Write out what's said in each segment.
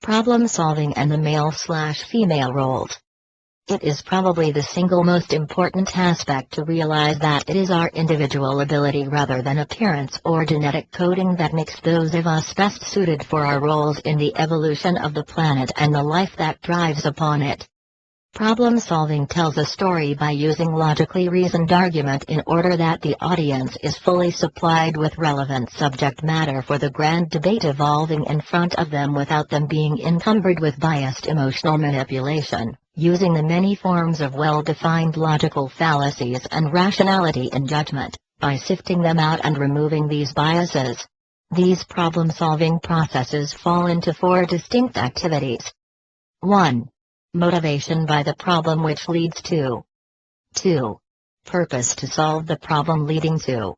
Problem solving and the male/female roles. It is probably the single most important aspect to realize that it is our individual ability rather than appearance or genetic coding that makes those of us best suited for our roles in the evolution of the planet and the life that thrives upon it. Problem solving tells a story by using logically reasoned argument in order that the audience is fully supplied with relevant subject matter for the grand debate evolving in front of them without them being encumbered with biased emotional manipulation, using the many forms of well-defined logical fallacies and rationality in judgment, by sifting them out and removing these biases. These problem-solving processes fall into 4 distinct activities. 1. Motivation by the problem which leads to. 2. Purpose to solve the problem leading to.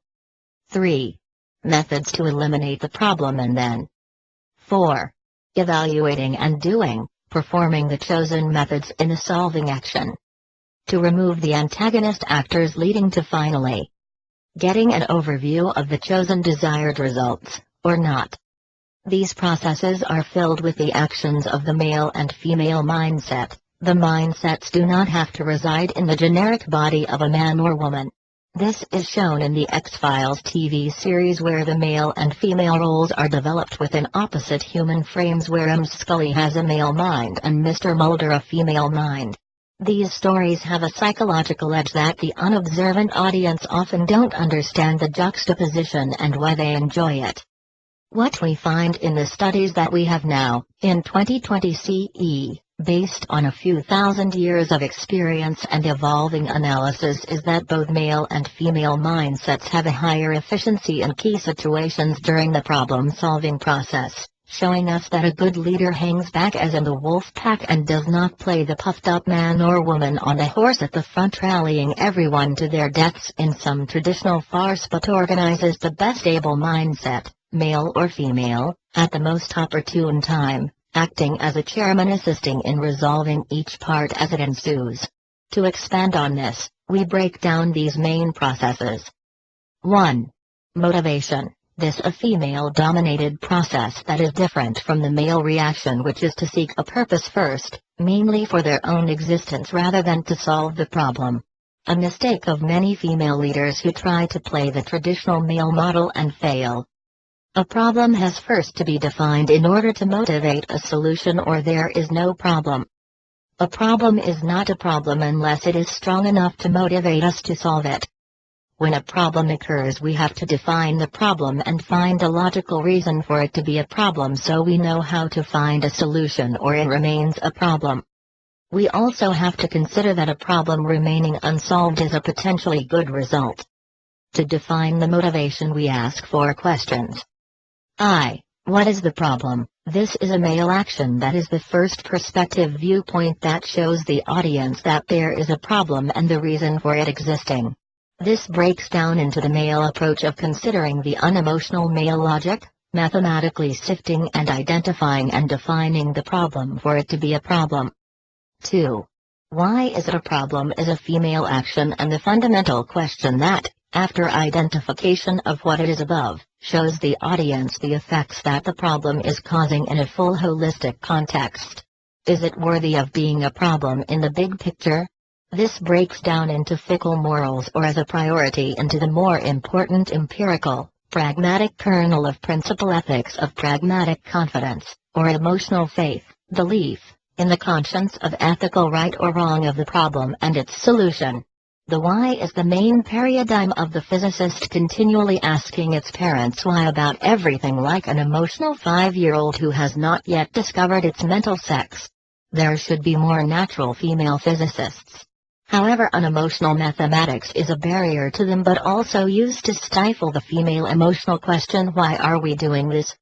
3. Methods to eliminate the problem and then. 4. Evaluating and doing, performing the chosen methods in the solving action. To remove the antagonist actors leading to finally getting an overview of the chosen desired results, or not. These processes are filled with the actions of the male and female mindset. The mindsets do not have to reside in the generic body of a man or woman. This is shown in the X-Files TV series where the male and female roles are developed within opposite human frames where Scully has a male mind and Mr. Mulder a female mind. These stories have a psychological edge that the unobservant audience often don't understand the juxtaposition and why they enjoy it. What we find in the studies that we have now, in 2020 CE, based on a few thousand years of experience and evolving analysis is that both male and female mindsets have a higher efficiency in key situations during the problem-solving process, showing us that a good leader hangs back as in the wolf pack and does not play the puffed-up man or woman on a horse at the front rallying everyone to their deaths in some traditional farce but organizes the best able mindset, male or female, at the most opportune time, acting as a chairman assisting in resolving each part as it ensues. To expand on this, we break down these main processes. 1. Motivation. This a female-dominated process that is different from the male reaction which is to seek a purpose first, mainly for their own existence rather than to solve the problem. A mistake of many female leaders who try to play the traditional male model and fail. A problem has first to be defined in order to motivate a solution or there is no problem. A problem is not a problem unless it is strong enough to motivate us to solve it. When a problem occurs we have to define the problem and find a logical reason for it to be a problem so we know how to find a solution or it remains a problem. We also have to consider that a problem remaining unsolved is a potentially good result. To define the motivation we ask 4 questions. What is the problem? This is a male action that is the first perspective viewpoint that shows the audience that there is a problem and the reason for it existing. This breaks down into the male approach of considering the unemotional male logic, mathematically sifting and identifying and defining the problem for it to be a problem. 2. Why is it a problem is a female action and the fundamental question that, after identification of what it is above, shows the audience the effects that the problem is causing in a full holistic context. Is it worthy of being a problem in the big picture? This breaks down into fickle morals or as a priority into the more important empirical, pragmatic kernel of principle ethics of pragmatic confidence, or emotional faith, belief, in the conscience of ethical right or wrong of the problem and its solution. The why is the main paradigm of the physicist continually asking its parents why about everything like an emotional 5-year-old who has not yet discovered its mental sex. There should be more natural female physicists. However, unemotional mathematics is a barrier to them but also used to stifle the female emotional question why are we doing this?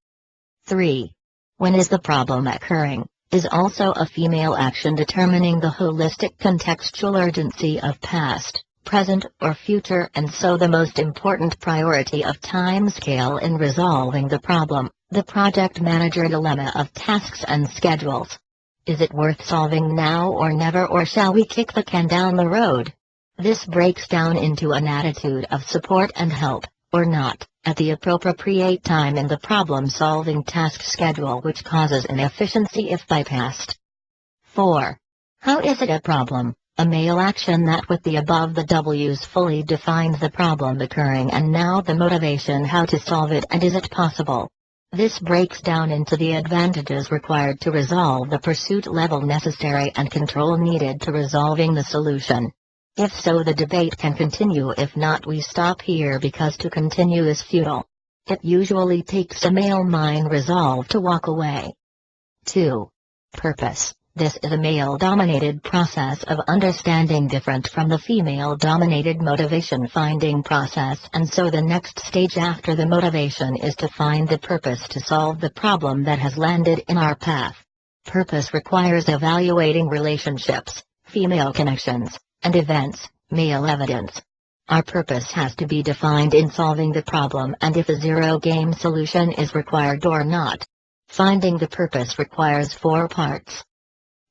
3. When is the problem occurring? Is also a female action determining the holistic contextual urgency of past, present or future and so the most important priority of timescale in resolving the problem, the project manager dilemma of tasks and schedules. Is it worth solving now or never or shall we kick the can down the road? This breaks down into an attitude of support and help, or not, at the appropriate time in the problem-solving task schedule, which causes inefficiency if bypassed. 4. How is it a problem? A male action that with the above the W's fully defines the problem occurring and now the motivation how to solve it and is it possible. This breaks down into the advantages required to resolve the pursuit level necessary and control needed to resolving the solution. If so, the debate can continue. If not, we stop here because to continue is futile. It usually takes a male mind resolve to walk away. 2. Purpose. This is a male-dominated process of understanding different from the female-dominated motivation-finding process, and so the next stage after the motivation is to find the purpose to solve the problem that has landed in our path. Purpose requires evaluating relationships, female connections, and events, male evidence. Our purpose has to be defined in solving the problem and if a zero-game solution is required or not. Finding the purpose requires 4 parts.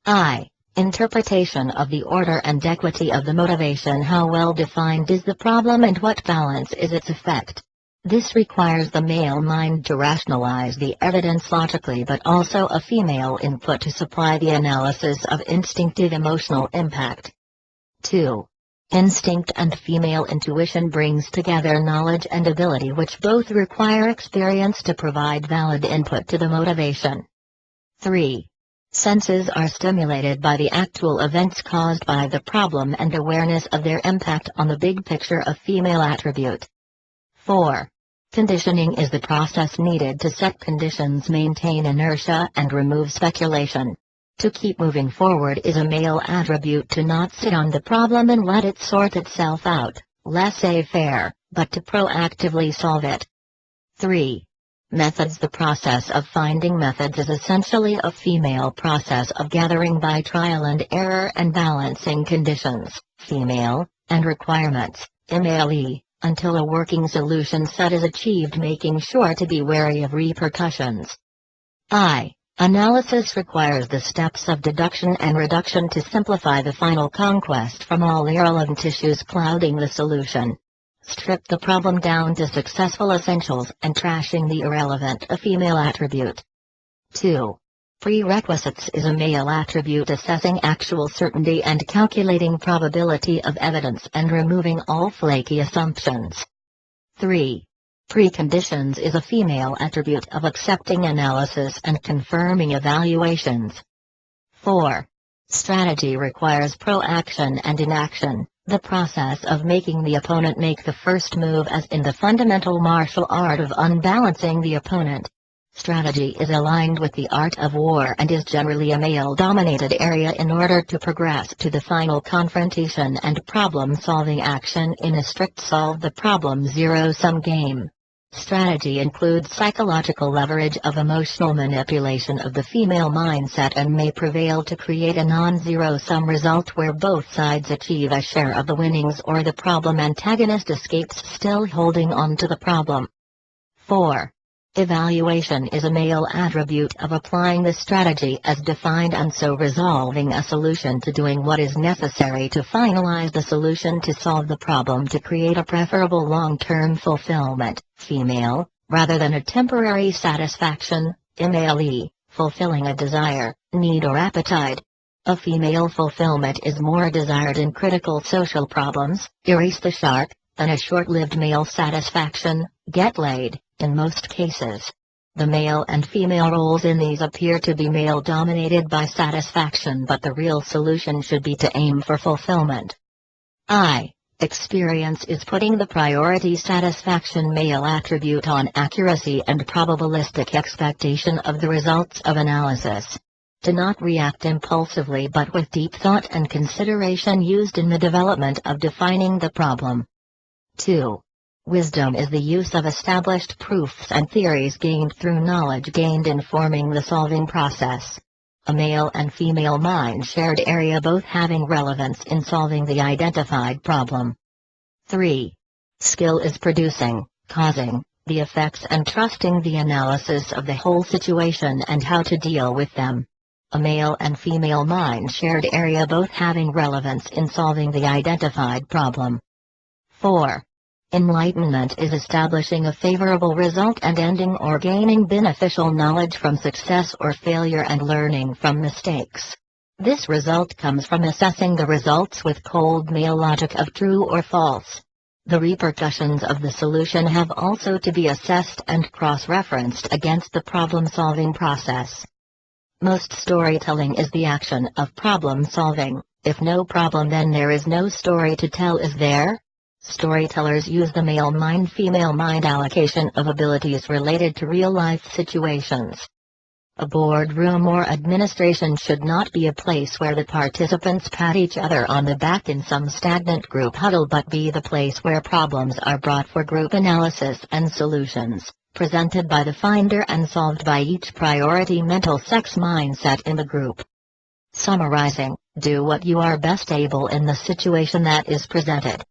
I. Interpretation of the order and equity of the motivation. How well defined is the problem and what balance is its effect? This requires the male mind to rationalize the evidence logically, but also a female input to supply the analysis of instinctive emotional impact. 2. Instinct and female intuition brings together knowledge and ability, which both require experience to provide valid input to the motivation. 3. Senses are stimulated by the actual events caused by the problem and awareness of their impact on the big picture of female attribute. 4. Conditioning is the process needed to set conditions, maintain inertia, and remove speculation. To keep moving forward is a male attribute, to not sit on the problem and let it sort itself out, laissez-faire, but to proactively solve it. 3. Methods. The process of finding methods is essentially a female process of gathering by trial and error and balancing conditions, female, and requirements, male, until a working solution set is achieved, making sure to be wary of repercussions. I. Analysis requires the steps of deduction and reduction to simplify the final conquest from all irrelevant issues clouding the solution. Strip the problem down to successful essentials and trashing the irrelevant, a female attribute. 2. Prerequisites is a male attribute, assessing actual certainty and calculating probability of evidence and removing all flaky assumptions. 3. Preconditions is a female attribute of accepting analysis and confirming evaluations. 4. Strategy requires proaction and inaction, the process of making the opponent make the first move, as in the fundamental martial art of unbalancing the opponent. Strategy is aligned with the art of war and is generally a male-dominated area in order to progress to the final confrontation and problem-solving action in a strict solve-the-problem zero-sum game. Strategy includes psychological leverage of emotional manipulation of the female mindset and may prevail to create a non-zero-sum result where both sides achieve a share of the winnings or the problem antagonist escapes still holding on to the problem. 4. Evaluation is a male attribute of applying the strategy as defined and so resolving a solution to doing what is necessary to finalize the solution to solve the problem to create a preferable long-term fulfillment, female, rather than a temporary satisfaction, male, fulfilling a desire, need or appetite. A female fulfillment is more desired in critical social problems, erase the shark, than a short-lived male satisfaction, get laid, in most cases. The male and female roles in these appear to be male-dominated by satisfaction, but the real solution should be to aim for fulfillment. Experience is putting the priority satisfaction male attribute on accuracy and probabilistic expectation of the results of analysis. To not react impulsively but with deep thought and consideration used in the development of defining the problem. 2. Wisdom is the use of established proofs and theories gained through knowledge gained in forming the solving process. A male and female mind shared area, both having relevance in solving the identified problem. 3. Skill is producing, causing, the effects and trusting the analysis of the whole situation and how to deal with them. A male and female mind shared area, both having relevance in solving the identified problem. 4. Enlightenment is establishing a favorable result and ending or gaining beneficial knowledge from success or failure and learning from mistakes. This result comes from assessing the results with cold male logic of true or false. The repercussions of the solution have also to be assessed and cross-referenced against the problem-solving process. Most storytelling is the action of problem-solving. If no problem, then there is no story to tell, is there? Storytellers use the male mind-female mind allocation of abilities related to real-life situations. A boardroom or administration should not be a place where the participants pat each other on the back in some stagnant group huddle, but be the place where problems are brought for group analysis and solutions, presented by the finder and solved by each priority mental sex mindset in the group. Summarizing, do what you are best able in the situation that is presented.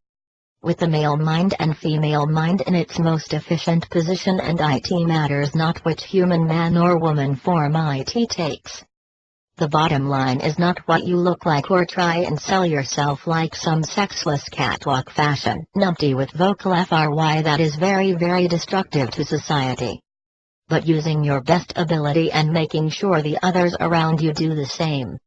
With the male mind and female mind in its most efficient position, and it matters not which human man or woman form it takes. The bottom line is not what you look like or try and sell yourself like some sexless catwalk fashion numpty with vocal FRY that is very destructive to society. But using your best ability and making sure the others around you do the same.